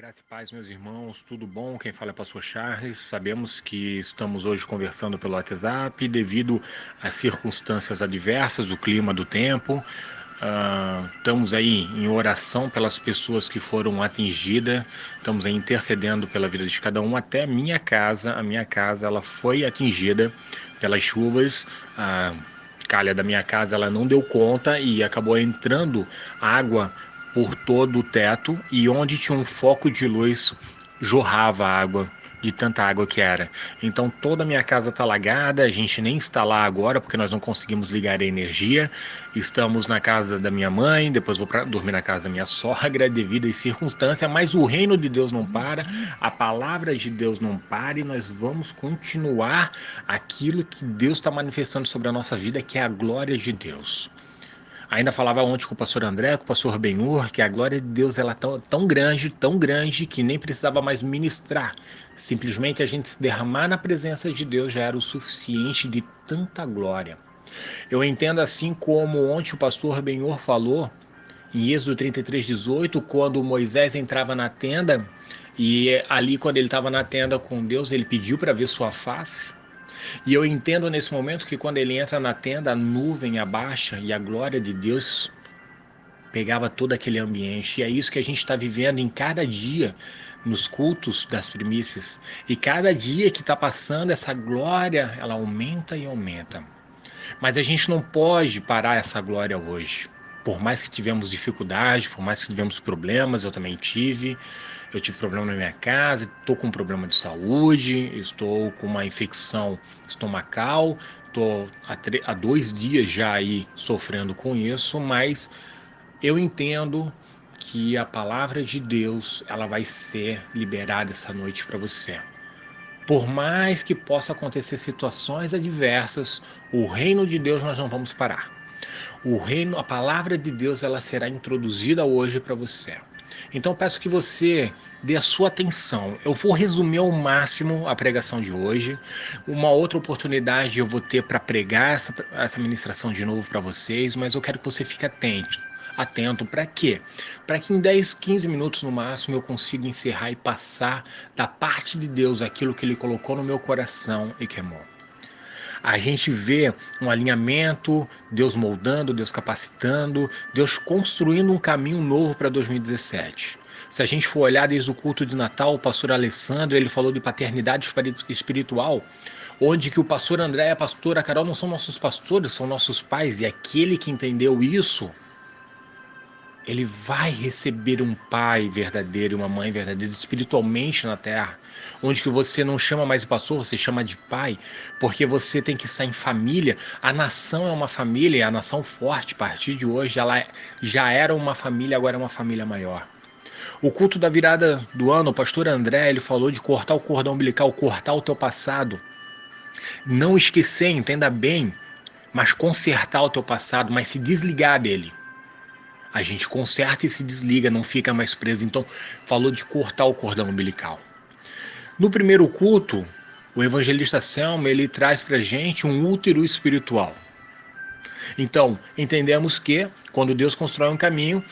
Graça e paz, meus irmãos, tudo bom? Quem fala é o pastor Charles. Sabemos que estamos hoje conversando pelo WhatsApp devido às circunstâncias adversas, o clima do tempo. Estamos aí em oração pelas pessoas que foram atingidas, estamos aí intercedendo pela vida de cada um, até a minha casa ela foi atingida pelas chuvas. A calha da minha casa ela não deu conta e acabou entrando água por todo o teto, e onde tinha um foco de luz jorrava água, de tanta água que era. Então toda a minha casa está alagada, a gente nem está lá agora porque nós não conseguimos ligar a energia. Estamos na casa da minha mãe, depois vou para dormir na casa da minha sogra devido às circunstâncias, mas o reino de Deus não para, a palavra de Deus não para, e nós vamos continuar aquilo que Deus está manifestando sobre a nossa vida, que é a glória de Deus. Ainda falava ontem com o pastor André, com o pastor Benhur, que a glória de Deus ela é tão grande, que nem precisava mais ministrar. Simplesmente a gente se derramar na presença de Deus já era o suficiente de tanta glória. Eu entendo assim como ontem o pastor Benhur falou, em Êxodo 33:18, quando Moisés entrava na tenda, e ali quando ele estava na tenda com Deus, ele pediu para ver sua face. E eu entendo nesse momento que quando ele entra na tenda, a nuvem abaixa e a glória de Deus pegava todo aquele ambiente. E é isso que a gente está vivendo em cada dia nos cultos das primícias. E cada dia que está passando, essa glória, ela aumenta e aumenta. Mas a gente não pode parar essa glória hoje. Por mais que tivemos dificuldade, por mais que tivemos problemas, eu também tive. Eu tive problema na minha casa, estou com um problema de saúde, estou com uma infecção estomacal, estou há 2 dias já aí sofrendo com isso, mas eu entendo que a palavra de Deus ela vai ser liberada essa noite para você. Por mais que possa acontecer situações adversas, o reino de Deus nós não vamos parar. O reino, a palavra de Deus ela será introduzida hoje para você. Então eu peço que você dê a sua atenção. Eu vou resumir ao máximo a pregação de hoje. Uma outra oportunidade eu vou ter para pregar essa ministração de novo para vocês, mas eu quero que você fique atento. Atento para quê? Para que em 10, 15 minutos no máximo eu consiga encerrar e passar da parte de Deus aquilo que Ele colocou no meu coração e queimou. A gente vê um alinhamento, Deus moldando, Deus capacitando, Deus construindo um caminho novo para 2017. Se a gente for olhar desde o culto de Natal, o pastor Alessandro, ele falou de paternidade espiritual, onde que o pastor André e a pastora Carol não são nossos pastores, são nossos pais, e aquele que entendeu isso, ele vai receber um pai verdadeiro e uma mãe verdadeira espiritualmente na terra, onde que você não chama mais de pastor, você chama de pai, porque você tem que estar em família. A nação é uma família, e a nação forte, a partir de hoje, ela já era uma família, agora é uma família maior. O culto da virada do ano, o pastor André, ele falou de cortar o cordão umbilical, cortar o teu passado. Não esquecer, entenda bem, mas consertar o teu passado, mas se desligar dele. A gente conserta e se desliga, não fica mais preso. Então, falou de cortar o cordão umbilical. No primeiro culto, o evangelista Selma, ele traz pra gente um útero espiritual. Então, entendemos que quando Deus constrói um caminho,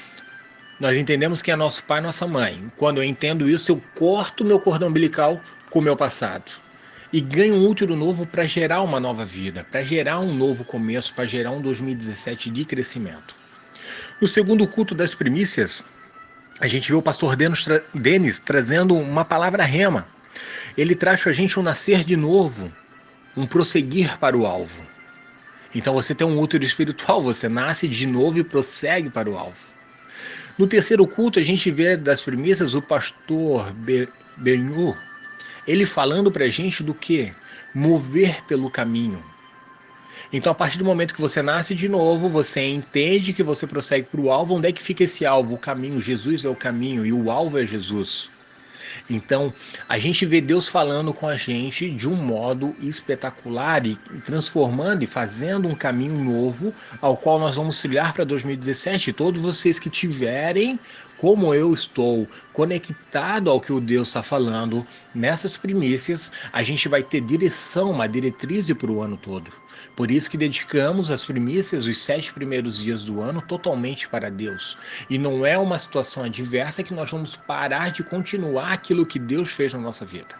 nós entendemos que é nosso pai e nossa mãe. Quando eu entendo isso, eu corto meu cordão umbilical com o meu passado. E ganho um útero novo para gerar uma nova vida, para gerar um novo começo, para gerar um 2017 de crescimento. No segundo culto das primícias, a gente vê o pastor Denis trazendo uma palavra rema. Ele traz para a gente um nascer de novo, um prosseguir para o alvo. Então você tem um útero espiritual, você nasce de novo e prossegue para o alvo. No terceiro culto, a gente vê das primícias o pastor Benhur, ele falando para a gente do que? Mover pelo caminho. Então, a partir do momento que você nasce de novo, você entende que você prossegue para o alvo. Onde é que fica esse alvo? O caminho. Jesus é o caminho e o alvo é Jesus. Então, a gente vê Deus falando com a gente de um modo espetacular e transformando e fazendo um caminho novo ao qual nós vamos trilhar para 2017. Todos vocês que tiverem, como eu estou, conectado ao que o Deus está falando nessas primícias, a gente vai ter direção, uma diretriz para o ano todo. Por isso que dedicamos as primícias, os 7 primeiros dias do ano, totalmente para Deus. E não é uma situação adversa que nós vamos parar de continuar aquilo que Deus fez na nossa vida.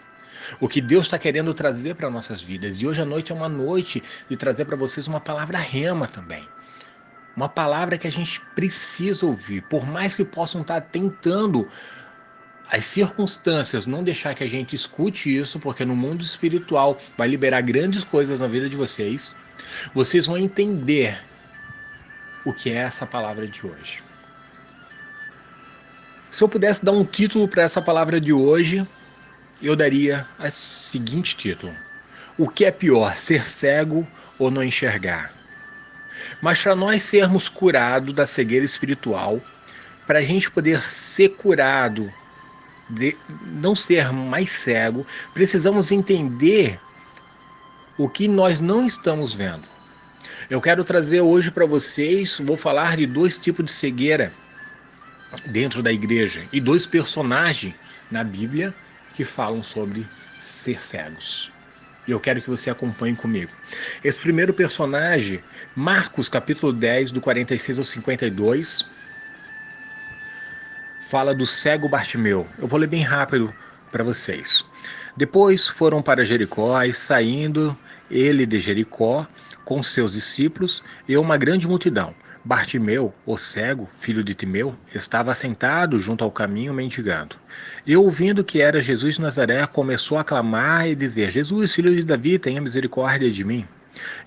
O que Deus está querendo trazer para nossas vidas. E hoje à noite é uma noite de trazer para vocês uma palavra rema também. Uma palavra que a gente precisa ouvir. Por mais que possam estar tentando as circunstâncias não deixar que a gente escute isso, porque no mundo espiritual vai liberar grandes coisas na vida de vocês. Vocês vão entender o que é essa palavra de hoje. Se eu pudesse dar um título para essa palavra de hoje, eu daria o seguinte título: o que é pior, ser cego ou não enxergar? Mas para nós sermos curados da cegueira espiritual, para a gente poder ser curado, de não ser mais cego, precisamos entender o que nós não estamos vendo. Eu quero trazer hoje para vocês, vou falar de 2 tipos de cegueira dentro da igreja e 2 personagens na Bíblia que falam sobre ser cegos. E eu quero que você acompanhe comigo. Esse primeiro personagem, Marcos capítulo 10, do 46 ao 52, fala do cego Bartimeu. Eu vou ler bem rápido para vocês. Depois foram para Jericó, e saindo ele de Jericó com seus discípulos e uma grande multidão. Bartimeu, o cego, filho de Timeu, estava sentado junto ao caminho mendigando. E ouvindo que era Jesus de Nazaré, começou a clamar e dizer: Jesus, filho de Davi, tenha misericórdia de mim.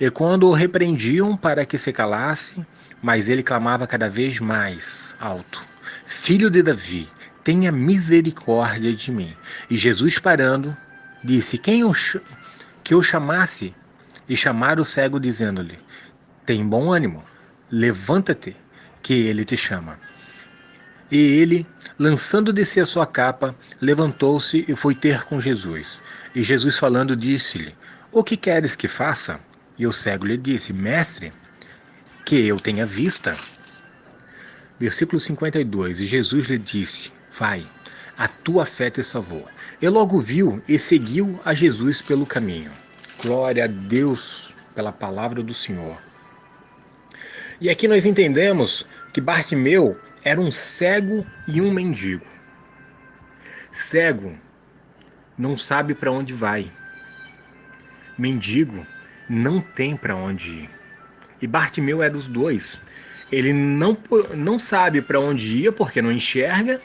E quando o repreendiam para que se calasse, mas ele clamava cada vez mais alto: Filho de Davi, tenha misericórdia de mim. E Jesus, parando, disse: que eu chamasse? E chamaram o cego, dizendo-lhe: Tem bom ânimo, levanta-te, que ele te chama. E ele, lançando de si a sua capa, levantou-se e foi ter com Jesus. E Jesus, falando, disse-lhe: O que queres que faça? E o cego lhe disse: Mestre, que eu tenha vista. Versículo 52. E Jesus lhe disse: Vai, a tua fé te salvou. E logo viu e seguiu a Jesus pelo caminho. Glória a Deus pela palavra do Senhor. E aqui nós entendemos que Bartimeu era um cego e um mendigo. Cego não sabe para onde vai. Mendigo não tem para onde ir. E Bartimeu era os dois. Ele não sabe para onde ir porque não enxerga,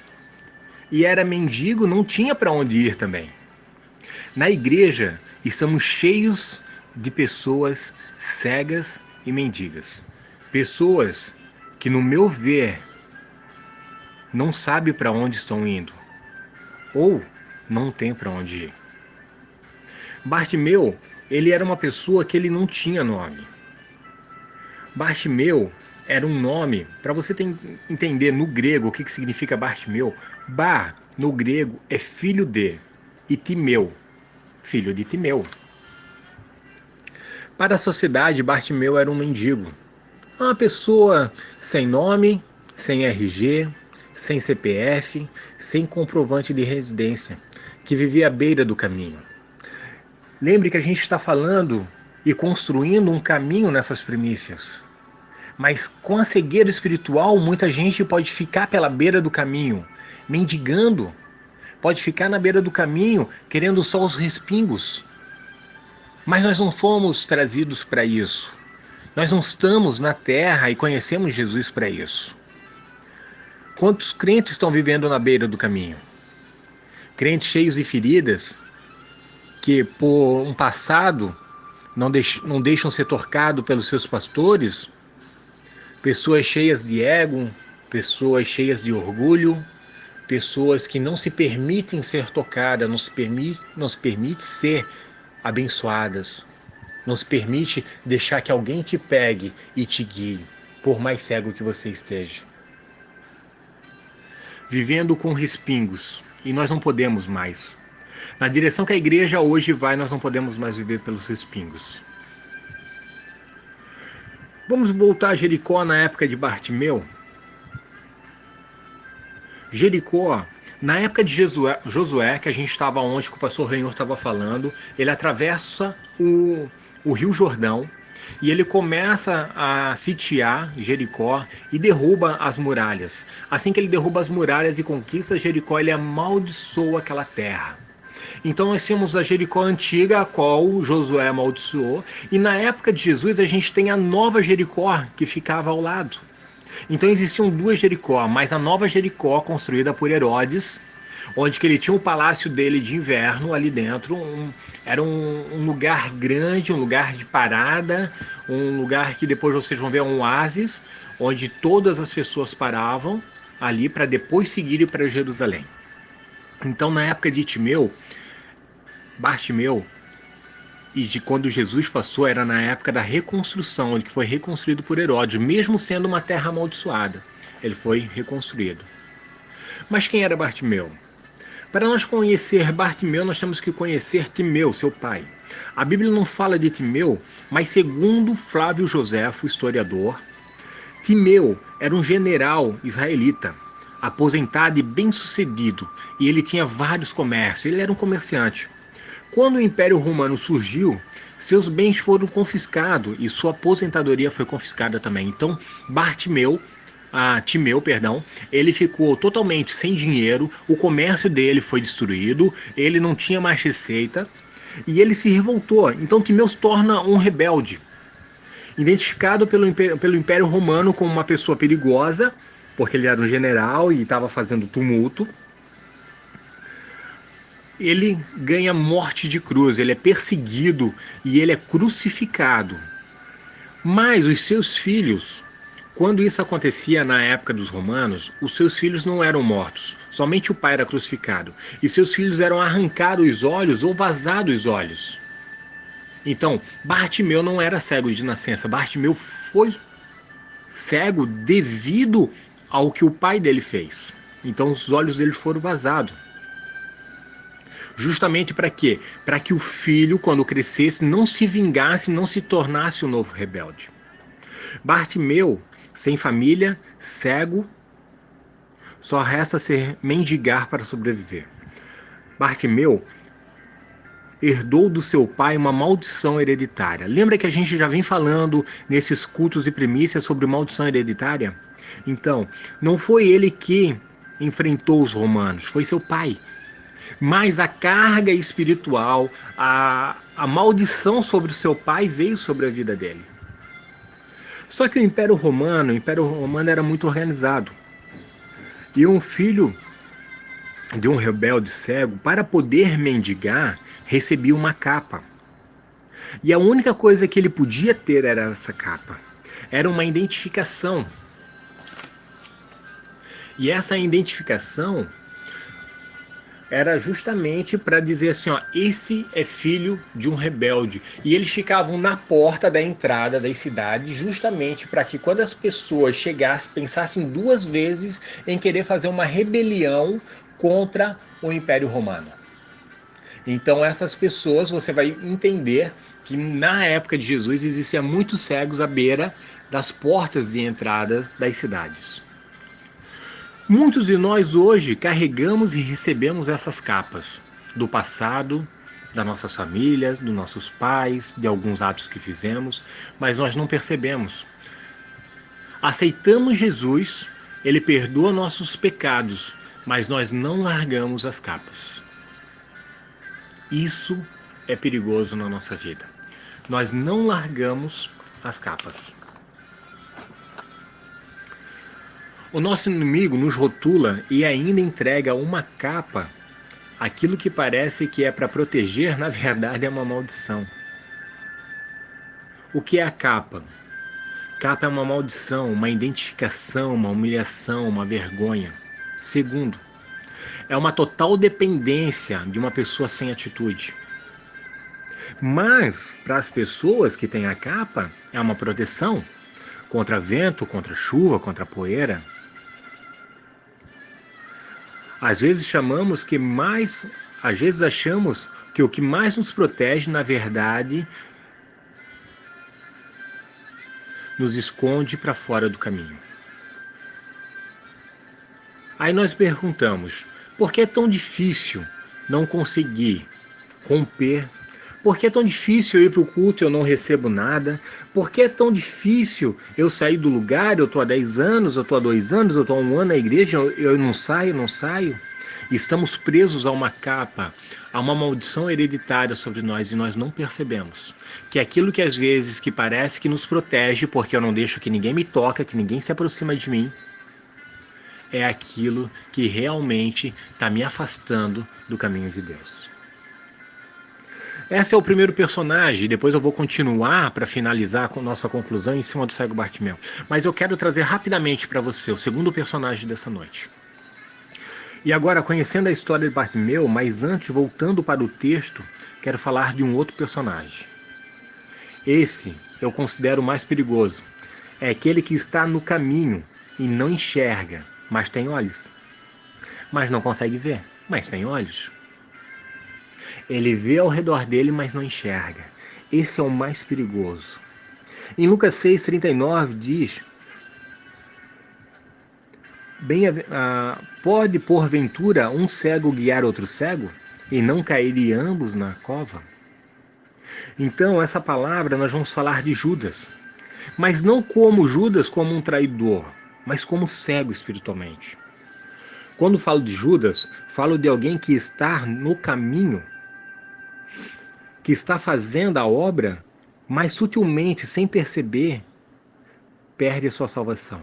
e era mendigo, não tinha para onde ir também. Na igreja estamos cheios de pessoas cegas e mendigas. Pessoas que, no meu ver, não sabem para onde estão indo ou não tem para onde ir. Bartimeu, ele era uma pessoa que ele não tinha nome. Bartimeu era um nome, para você entender no grego o que significa Bartimeu. Bar, no grego, é filho de, e Timeu, filho de Timeu. Para a sociedade, Bartimeu era um mendigo. Uma pessoa sem nome, sem RG, sem CPF, sem comprovante de residência, que vivia à beira do caminho. Lembre que a gente está falando e construindo um caminho nessas primícias. Mas com a cegueira espiritual, muita gente pode ficar pela beira do caminho, mendigando. Pode ficar na beira do caminho, querendo só os respingos. Mas nós não fomos trazidos para isso. Nós não estamos na terra e conhecemos Jesus para isso. Quantos crentes estão vivendo na beira do caminho? Crentes cheios de feridas, que por um passado não deixam ser tocados pelos seus pastores. Pessoas cheias de ego, pessoas cheias de orgulho, pessoas que não se permitem ser tocadas, não se permite ser abençoadas, não se permite deixar que alguém te pegue e te guie, por mais cego que você esteja. Vivendo com respingos, e nós não podemos mais. Na direção que a igreja hoje vai, nós não podemos mais viver pelos respingos. Vamos voltar a Jericó na época de Bartimeu. Jericó, na época de Josué, que a gente estava onde, que o pastor Renhor estava falando, ele atravessa o Rio Jordão E ele começa a sitiar Jericó e derruba as muralhas. Assim que ele derruba as muralhas e conquista Jericó, ele amaldiçoa aquela terra. Então nós temos a Jericó antiga, a qual Josué amaldiçoou, e na época de Jesus a gente tem a nova Jericó que ficava ao lado. Então existiam duas Jericó, mas a nova Jericó, construída por Herodes, onde que ele tinha o palácio dele de inverno ali dentro, era um lugar grande, um lugar de parada, um lugar que depois vocês vão ver um oásis, onde todas as pessoas paravam ali para depois seguirem para Jerusalém. Então na época de Bartimeu, e de quando Jesus passou, era na época da reconstrução, onde foi reconstruído por Herodes, mesmo sendo uma terra amaldiçoada, ele foi reconstruído. Mas quem era Bartimeu? Para nós conhecer Bartimeu, nós temos que conhecer Timeu, seu pai. A Bíblia não fala de Timeu, mas segundo Flávio Joséfo, historiador, Timeu era um general israelita, aposentado e bem-sucedido, e ele tinha vários comércios, ele era um comerciante. Quando o Império Romano surgiu, seus bens foram confiscados e sua aposentadoria foi confiscada também. Então, Timeu, ele ficou totalmente sem dinheiro, o comércio dele foi destruído, ele não tinha mais receita e ele se revoltou. Então, Timeu se torna um rebelde, identificado pelo Império Romano como uma pessoa perigosa, porque ele era um general e estava fazendo tumulto. Ele ganha morte de cruz, ele é perseguido e ele é crucificado. Mas os seus filhos, quando isso acontecia na época dos romanos, os seus filhos não eram mortos, somente o pai era crucificado. E seus filhos eram arrancados os olhos ou vazados os olhos. Então, Bartimeu não era cego de nascença, Bartimeu foi cego devido ao que o pai dele fez. Então os olhos dele foram vazados. Justamente para quê? Para que o filho, quando crescesse, não se vingasse, não se tornasse um novo rebelde. Bartimeu, sem família, cego, só resta ser mendigar para sobreviver. Bartimeu herdou do seu pai uma maldição hereditária. Lembra que a gente já vem falando nesses cultos e primícias sobre maldição hereditária? Então, não foi ele que enfrentou os romanos, foi seu pai. Mas a carga espiritual, a maldição sobre o seu pai veio sobre a vida dele. Só que o Império Romano era muito organizado. E um filho de um rebelde cego, para poder mendigar, recebia uma capa. E a única coisa que ele podia ter era essa capa. Era uma identificação. E essa identificação era justamente para dizer assim, ó, esse é filho de um rebelde. E eles ficavam na porta da entrada das cidades, justamente para que quando as pessoas chegassem, pensassem duas vezes em querer fazer uma rebelião contra o Império Romano. Então essas pessoas, você vai entender que na época de Jesus existiam muitos cegos à beira das portas de entrada das cidades. Muitos de nós hoje carregamos e recebemos essas capas do passado, das nossas famílias, dos nossos pais, de alguns atos que fizemos, mas nós não percebemos. Aceitamos Jesus, ele perdoa nossos pecados, mas nós não largamos as capas. Isso é perigoso na nossa vida. Nós não largamos as capas. O nosso inimigo nos rotula e ainda entrega uma capa. Aquilo que parece que é para proteger, na verdade é uma maldição. O que é a capa? Capa é uma maldição, uma identificação, uma humilhação, uma vergonha. Segundo, é uma total dependência de uma pessoa sem atitude. Mas, para as pessoas que têm a capa, é uma proteção contra vento, contra chuva, contra poeira. Às vezes achamos que o que mais nos protege, na verdade, nos esconde para fora do caminho. Aí nós perguntamos, por que é tão difícil não conseguir romper, Por que é tão difícil eu ir para o culto e eu não recebo nada? Por que é tão difícil eu sair do lugar? Eu estou há 10 anos, eu estou há 2 anos, eu estou há 1 ano na igreja, eu não saio, não saio. Estamos presos a uma capa, a uma maldição hereditária sobre nós e nós não percebemos. Que aquilo que às vezes que parece que nos protege, porque eu não deixo que ninguém me toque, que ninguém se aproxima de mim, é aquilo que realmente está me afastando do caminho de Deus. Esse é o primeiro personagem, depois eu vou continuar para finalizar com nossa conclusão em cima do cego Bartimeu. Mas eu quero trazer rapidamente para você o segundo personagem dessa noite. E agora, conhecendo a história de Bartimeu, mas antes, voltando para o texto, quero falar de um outro personagem. Esse eu considero o mais perigoso. É aquele que está no caminho e não enxerga, mas tem olhos. Mas não consegue ver, mas tem olhos. Ele vê ao redor dele, mas não enxerga. Esse é o mais perigoso. Em Lucas 6,39 diz: pode porventura um cego guiar outro cego e não caírem ambos na cova? Então, essa palavra nós vamos falar de Judas, mas não como Judas como um traidor, mas como cego espiritualmente. Quando falo de Judas, falo de alguém que está no caminho, que está fazendo a obra, mas sutilmente, sem perceber, perde a sua salvação.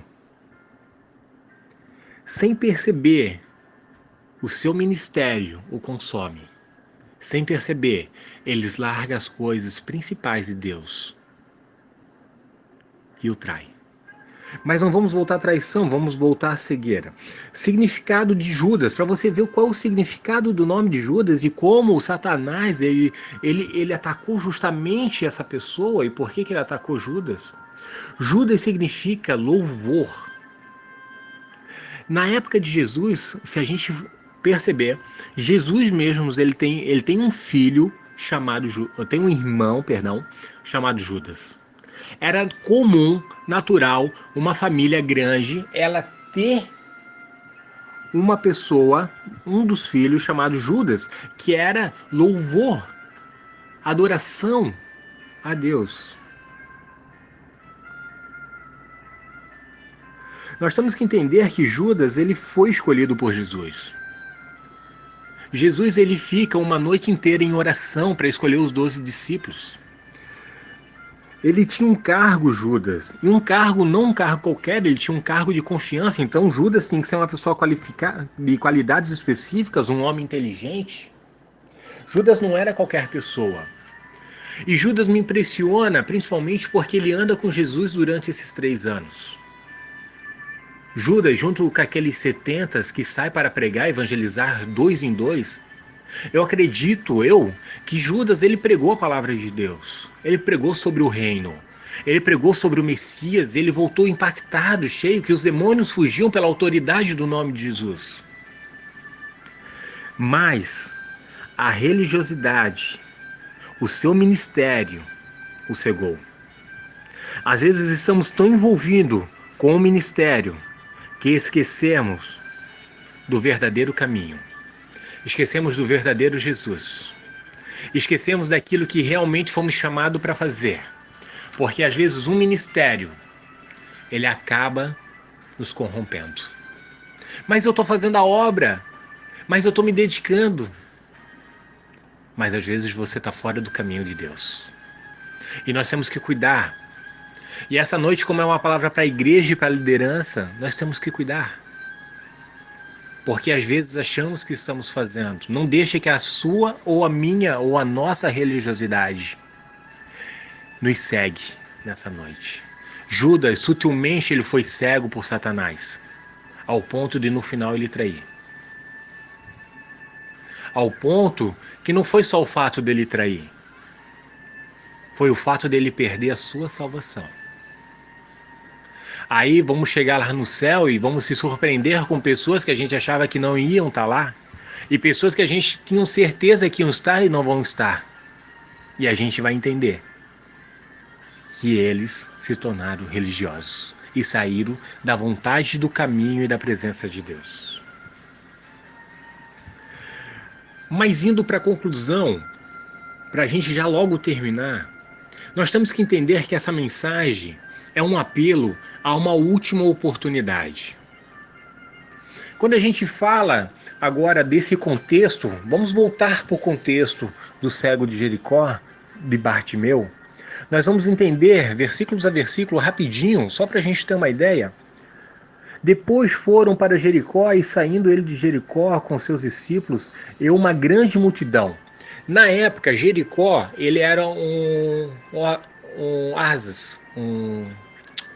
Sem perceber, o seu ministério o consome. Sem perceber, eles largam as coisas principais de Deus e o traem. Mas não vamos voltar à traição, vamos voltar à cegueira. Significado de Judas, para você ver qual é o significado do nome de Judas e como o Satanás ele atacou justamente essa pessoa e por que ele atacou Judas. Judas significa louvor. Na época de Jesus, se a gente perceber, Jesus mesmo ele tem um filho chamado, tem um irmão, perdão, chamado Judas. Era comum, natural, uma família grande, ela ter uma pessoa, um dos filhos chamado Judas, que era louvor, adoração a Deus. Nós temos que entender que Judas ele foi escolhido por Jesus. Jesus ele fica uma noite inteira em oração para escolher os 12 discípulos. Ele tinha um cargo, Judas, e um cargo, não um cargo qualquer, ele tinha um cargo de confiança, então Judas tem que ser uma pessoa qualificada, de qualidades específicas, um homem inteligente. Judas não era qualquer pessoa. E Judas me impressiona, principalmente porque ele anda com Jesus durante esses 3 anos. Judas, junto com aqueles 70 que sai para pregar, evangelizar 2 em 2, eu acredito, que Judas ele pregou a palavra de Deus. Ele pregou sobre o reino. Ele pregou sobre o Messias. Ele voltou impactado, cheio, que os demônios fugiam pela autoridade do nome de Jesus. Mas a religiosidade, o seu ministério, o cegou. Às vezes estamos tão envolvidos com o ministério que esquecemos do verdadeiro caminho. Esquecemos do verdadeiro Jesus. Esquecemos daquilo que realmente fomos chamados para fazer. Porque às vezes um ministério, ele acaba nos corrompendo. Mas eu estou fazendo a obra. Mas eu estou me dedicando. Mas às vezes você está fora do caminho de Deus. E nós temos que cuidar. E essa noite, como é uma palavra para a igreja e para a liderança, nós temos que cuidar. Porque às vezes achamos que estamos fazendo. Não deixe que a sua ou a minha ou a nossa religiosidade nos segue nessa noite. Judas, sutilmente, ele foi cego por Satanás, ao ponto de no final ele trair. Ao ponto que não foi só o fato dele trair, foi o fato dele perder a sua salvação. Aí vamos chegar lá no céu e vamos se surpreender com pessoas que a gente achava que não iam estar lá. E pessoas que a gente tinha certeza que iam estar e não vão estar. E a gente vai entender que eles se tornaram religiosos e saíram da vontade do caminho e da presença de Deus. Mas indo para a conclusão, para a gente já logo terminar, nós temos que entender que essa mensagem é um apelo a uma última oportunidade. Quando a gente fala agora desse contexto, vamos voltar para o contexto do cego de Jericó, de Bartimeu. Nós vamos entender versículos a versículo rapidinho, só para a gente ter uma ideia. Depois foram para Jericó, e saindo ele de Jericó com seus discípulos e uma grande multidão. Na época, Jericó ele era um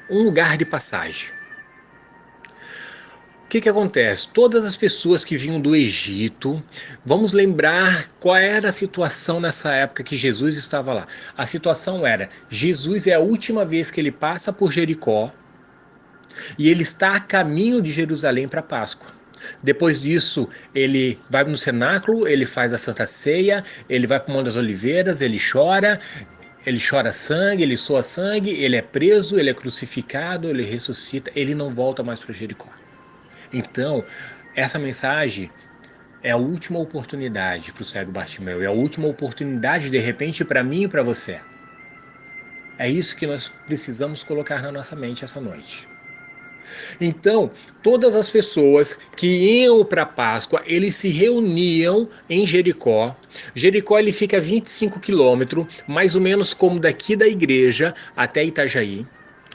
lugar de passagem. O que acontece? Todas as pessoas que vinham do Egito, vamos lembrar qual era a situação nessa época que Jesus estava lá. A situação era, Jesus é a última vez que ele passa por Jericó e ele está a caminho de Jerusalém para a Páscoa. Depois disso, ele vai no cenáculo, ele faz a Santa Ceia, ele vai para o Monte das Oliveiras, ele chora sangue, ele soa sangue, ele é preso, ele é crucificado, ele ressuscita, ele não volta mais para Jericó. Então, essa mensagem é a última oportunidade para o cego Bartimeu, é a última oportunidade, de repente, para mim e para você. É isso que nós precisamos colocar na nossa mente essa noite. Então, todas as pessoas que iam para a Páscoa, eles se reuniam em Jericó. Jericó ele fica a 25 quilômetros, mais ou menos como daqui da igreja até Itajaí.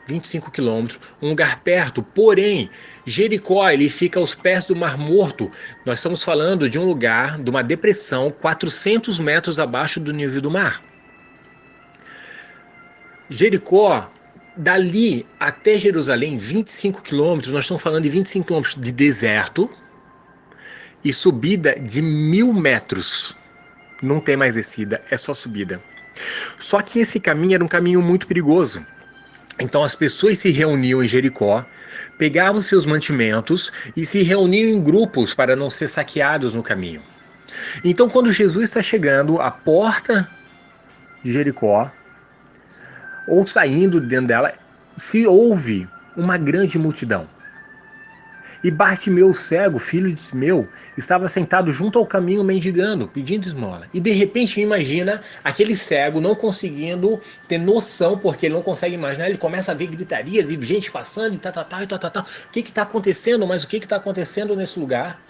25 quilômetros, um lugar perto, porém, Jericó ele fica aos pés do Mar Morto. Nós estamos falando de um lugar, de uma depressão, 400 metros abaixo do nível do mar. Jericó, dali até Jerusalém, 25 quilômetros, nós estamos falando de 25 quilômetros de deserto e subida de 1.000 metros. Não tem mais descida, é só subida. Só que esse caminho era um caminho muito perigoso. Então as pessoas se reuniam em Jericó, pegavam seus mantimentos e se reuniam em grupos para não ser saqueados no caminho. Então quando Jesus está chegando à porta de Jericó, ou saindo de dentro dela, se ouve uma grande multidão. E Bartimeu cego, filho de Timeu, estava sentado junto ao caminho mendigando, pedindo esmola. E de repente imagina aquele cego não conseguindo ter noção, porque ele não consegue imaginar, ele começa a ver gritarias e gente passando e tal. O que está acontecendo? Mas o que está acontecendo nesse lugar?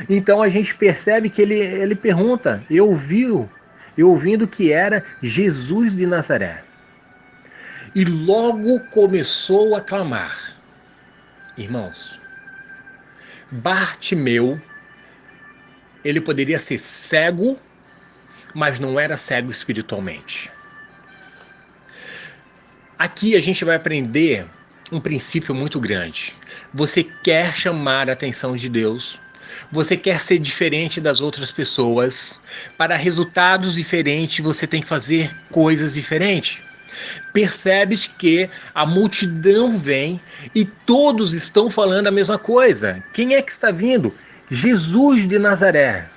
Então a gente percebe que ele pergunta, eu ouvindo que era Jesus de Nazaré. E logo começou a clamar. Irmãos, Bartimeu, ele poderia ser cego, mas não era cego espiritualmente. Aqui a gente vai aprender um princípio muito grande. Você quer chamar a atenção de Deus, você quer ser diferente das outras pessoas, para resultados diferentes você tem que fazer coisas diferentes. Percebe que a multidão vem e todos estão falando a mesma coisa. Quem é que está vindo? Jesus de Nazaré.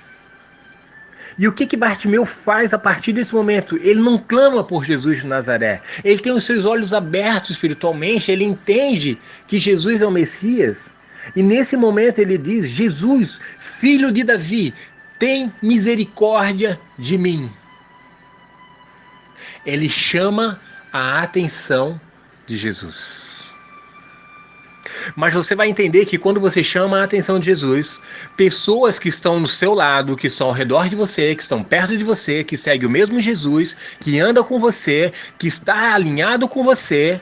E o que Bartimeu faz a partir desse momento? Ele não clama por Jesus de Nazaré. Ele tem os seus olhos abertos espiritualmente, ele entende que Jesus é o Messias. E nesse momento ele diz, Jesus, filho de Davi, tem misericórdia de mim. Ele chama a atenção de Jesus. Mas você vai entender que quando você chama a atenção de Jesus, pessoas que estão no seu lado, que estão ao redor de você, que estão perto de você, que seguem o mesmo Jesus, que anda com você, que está alinhado com você,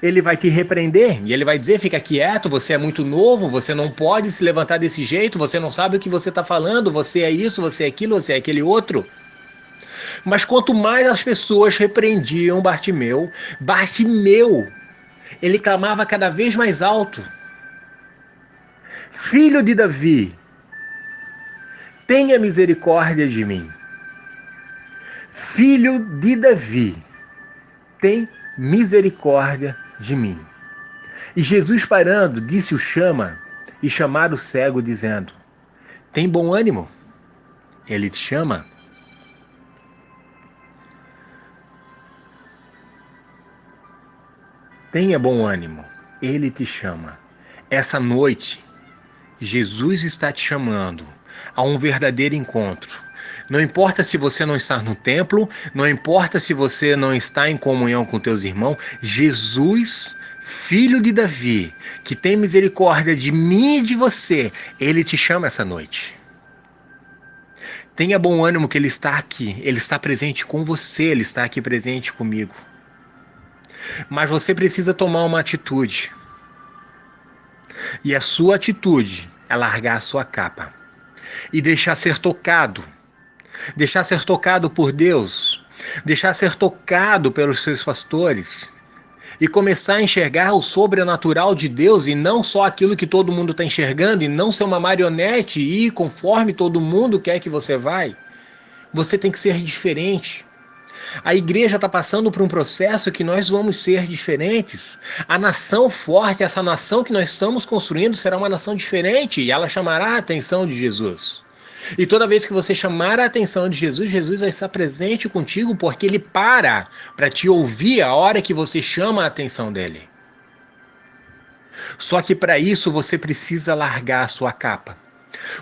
ele vai te repreender e ele vai dizer, fica quieto, você é muito novo, você não pode se levantar desse jeito, você não sabe o que você está falando, você é isso, você é aquilo, você é aquele outro. Mas quanto mais as pessoas repreendiam Bartimeu, ele clamava cada vez mais alto. Filho de Davi, tenha misericórdia de mim. Filho de Davi, tem misericórdia de mim. E Jesus parando, disse o chama e chamar o cego dizendo, tem bom ânimo, ele te chama. Tenha bom ânimo, ele te chama. Essa noite, Jesus está te chamando a um verdadeiro encontro. Não importa se você não está no templo, não importa se você não está em comunhão com teus irmãos, Jesus, filho de Davi, que tem misericórdia de mim e de você, ele te chama essa noite. Tenha bom ânimo que ele está aqui, ele está presente com você, ele está aqui presente comigo. Mas você precisa tomar uma atitude. E a sua atitude é largar a sua capa e deixar ser tocado. Deixar ser tocado por Deus. Deixar ser tocado pelos seus pastores. E começar a enxergar o sobrenatural de Deus e não só aquilo que todo mundo está enxergando, e não ser uma marionete e ir conforme todo mundo quer que você vai. Você tem que ser diferente. A igreja está passando por um processo que nós vamos ser diferentes. A nação forte, essa nação que nós estamos construindo, será uma nação diferente e ela chamará a atenção de Jesus. E toda vez que você chamar a atenção de Jesus, Jesus vai estar presente contigo porque ele para te ouvir a hora que você chama a atenção dele. Só que para isso você precisa largar a sua capa.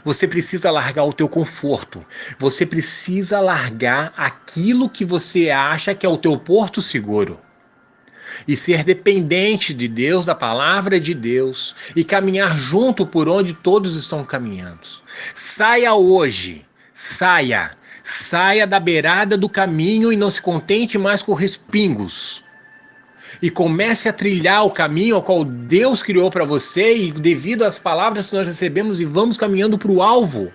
Você precisa largar o teu conforto. Você precisa largar aquilo que você acha que é o teu porto seguro. E ser dependente de Deus, da palavra de Deus, e caminhar junto por onde todos estão caminhando. Saia hoje, saia da beirada do caminho e não se contente mais com respingos. E comece a trilhar o caminho ao qual Deus criou para você e devido às palavras que nós recebemos e vamos caminhando para o alvo.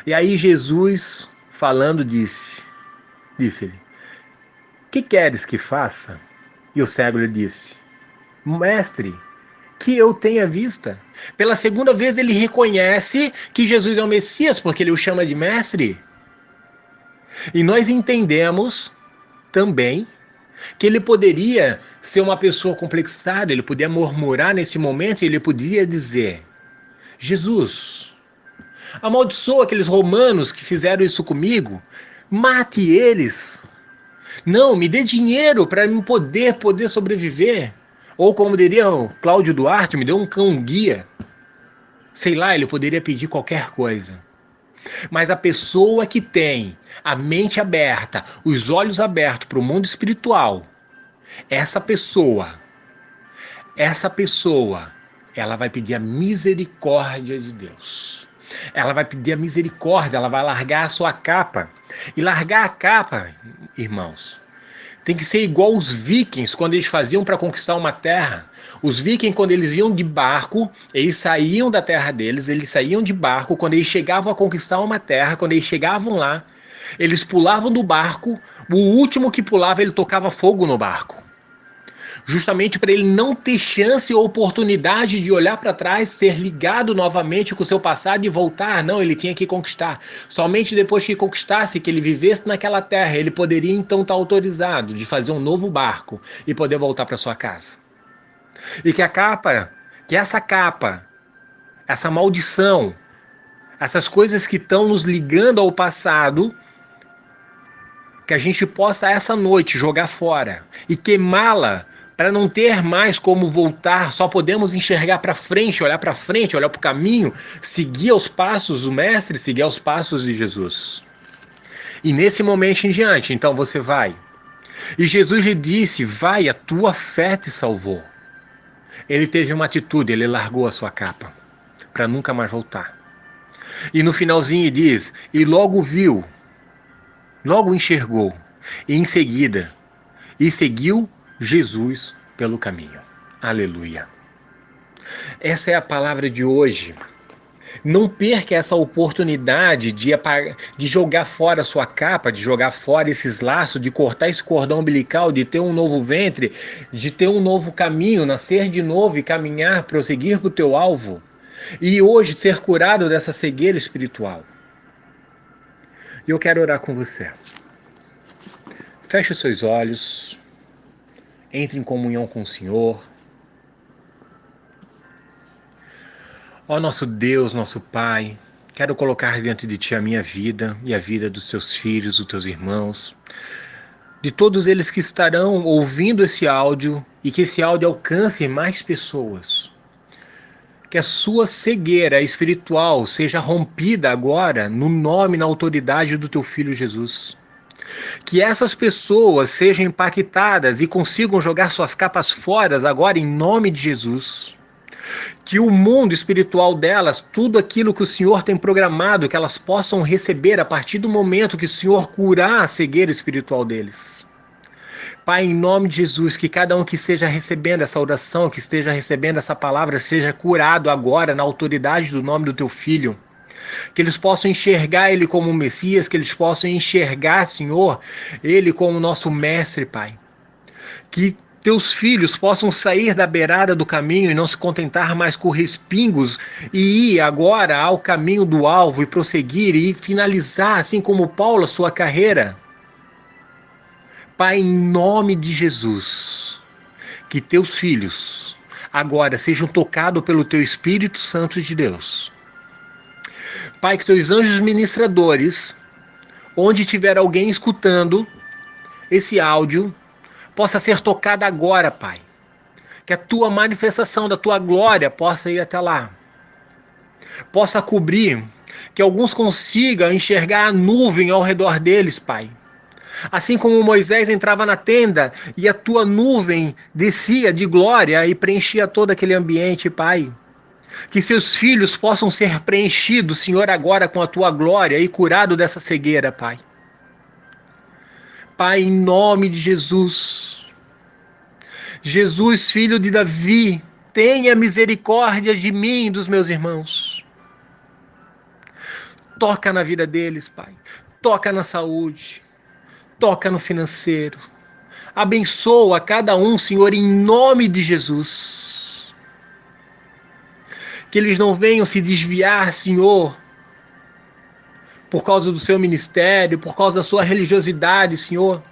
E aí Jesus, falando, disse-lhe, que queres que faça? E o cego lhe disse, mestre, que eu tenha vista. Pela segunda vez ele reconhece que Jesus é o Messias, porque ele o chama de mestre. E nós entendemos também que ele poderia ser uma pessoa complexada, ele podia murmurar nesse momento e ele podia dizer, Jesus, amaldiçoa aqueles romanos que fizeram isso comigo, mate eles. Não, me dê dinheiro para eu poder sobreviver. Ou como diria o Cláudio Duarte, me dê um cão guia. Sei lá, ele poderia pedir qualquer coisa. Mas a pessoa que tem a mente aberta, os olhos abertos para o mundo espiritual, essa pessoa, ela vai pedir a misericórdia de Deus. Ela vai pedir a misericórdia, ela vai largar a sua capa. E largar a capa, irmãos, tem que ser igual os vikings quando eles faziam para conquistar uma terra. Os vikings, quando eles iam de barco, eles saíam da terra deles, eles saíam de barco, quando eles chegavam a conquistar uma terra, quando eles chegavam lá, eles pulavam do barco, o último que pulava, ele tocava fogo no barco. Justamente para ele não ter chance ou oportunidade de olhar para trás, ser ligado novamente com o seu passado e voltar. Não, ele tinha que conquistar. Somente depois que conquistasse, que ele vivesse naquela terra, ele poderia então estar autorizado de fazer um novo barco e poder voltar para sua casa. E que essa capa, essa maldição, essas coisas que estão nos ligando ao passado, que a gente possa essa noite jogar fora e queimá-la para não ter mais como voltar, só podemos enxergar para frente, olhar para o caminho, seguir os passos do Mestre, seguir os passos de Jesus. E nesse momento em diante, então você vai. E Jesus lhe disse, vai, a tua fé te salvou. Ele teve uma atitude, ele largou a sua capa, para nunca mais voltar. E no finalzinho diz, e logo viu, logo enxergou, e em seguida, e seguiu Jesus pelo caminho. Aleluia. Essa é a palavra de hoje. Não perca essa oportunidade de jogar fora a sua capa, de jogar fora esses laços, de cortar esse cordão umbilical, de ter um novo ventre, de ter um novo caminho, nascer de novo e caminhar, prosseguir para o teu alvo. E hoje ser curado dessa cegueira espiritual. E eu quero orar com você. Feche os seus olhos. Entre em comunhão com o Senhor. Ó nosso Deus, nosso Pai, quero colocar diante de Ti a minha vida e a vida dos Teus filhos, dos Teus irmãos, de todos eles que estarão ouvindo esse áudio e que esse áudio alcance mais pessoas. Que a sua cegueira espiritual seja rompida agora no nome e na autoridade do teu Filho Jesus. Que essas pessoas sejam impactadas e consigam jogar suas capas fora agora em nome de Jesus. Que o mundo espiritual delas, tudo aquilo que o Senhor tem programado, que elas possam receber a partir do momento que o Senhor curar a cegueira espiritual deles. Pai, em nome de Jesus, que cada um que esteja recebendo essa oração, que esteja recebendo essa palavra, seja curado agora na autoridade do nome do teu Filho. Que eles possam enxergar Ele como um Messias, que eles possam enxergar, Senhor, Ele como nosso Mestre, Pai. Que teus filhos possam sair da beirada do caminho e não se contentar mais com respingos e ir agora ao caminho do alvo e prosseguir e finalizar, assim como Paulo, a sua carreira. Pai, em nome de Jesus, que teus filhos agora sejam tocados pelo teu Espírito Santo de Deus. Pai, que teus anjos ministradores, onde tiver alguém escutando esse áudio, possa ser tocado agora, Pai. Que a tua manifestação da tua glória possa ir até lá. Possa cobrir, que alguns consigam enxergar a nuvem ao redor deles, Pai. Assim como Moisés entrava na tenda e a tua nuvem descia de glória e preenchia todo aquele ambiente, Pai. Que seus filhos possam ser preenchidos, Senhor, agora com a tua glória e curado dessa cegueira, Pai. Pai, em nome de Jesus. Jesus, filho de Davi, tenha misericórdia de mim e dos meus irmãos. Toca na vida deles, Pai. Toca na saúde. Toca no financeiro. Abençoa cada um, Senhor, em nome de Jesus. Que eles não venham se desviar, Senhor, por causa do seu ministério, por causa da sua religiosidade, Senhor.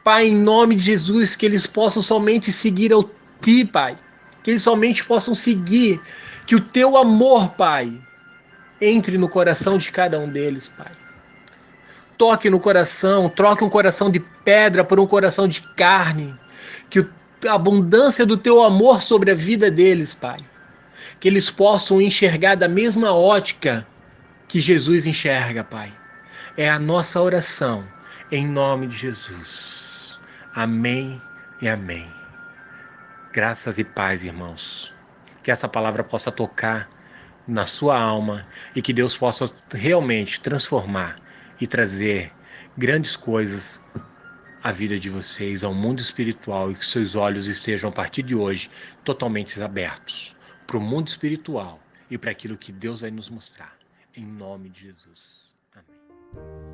Pai, em nome de Jesus, que eles possam somente seguir ao Ti, Pai. Que eles somente possam seguir. Que o Teu amor, Pai, entre no coração de cada um deles, Pai. Toque no coração, troque um coração de pedra por um coração de carne. Que a abundância do Teu amor sobre a vida deles, Pai. Que eles possam enxergar da mesma ótica que Jesus enxerga, Pai. É a nossa oração, em nome de Jesus. Amém e amém. Graças e paz, irmãos. Que essa palavra possa tocar na sua alma e que Deus possa realmente transformar e trazer grandes coisas à vida de vocês, ao mundo espiritual, e que seus olhos estejam, a partir de hoje, totalmente abertos para o mundo espiritual e para aquilo que Deus vai nos mostrar. Em nome de Jesus. Amém.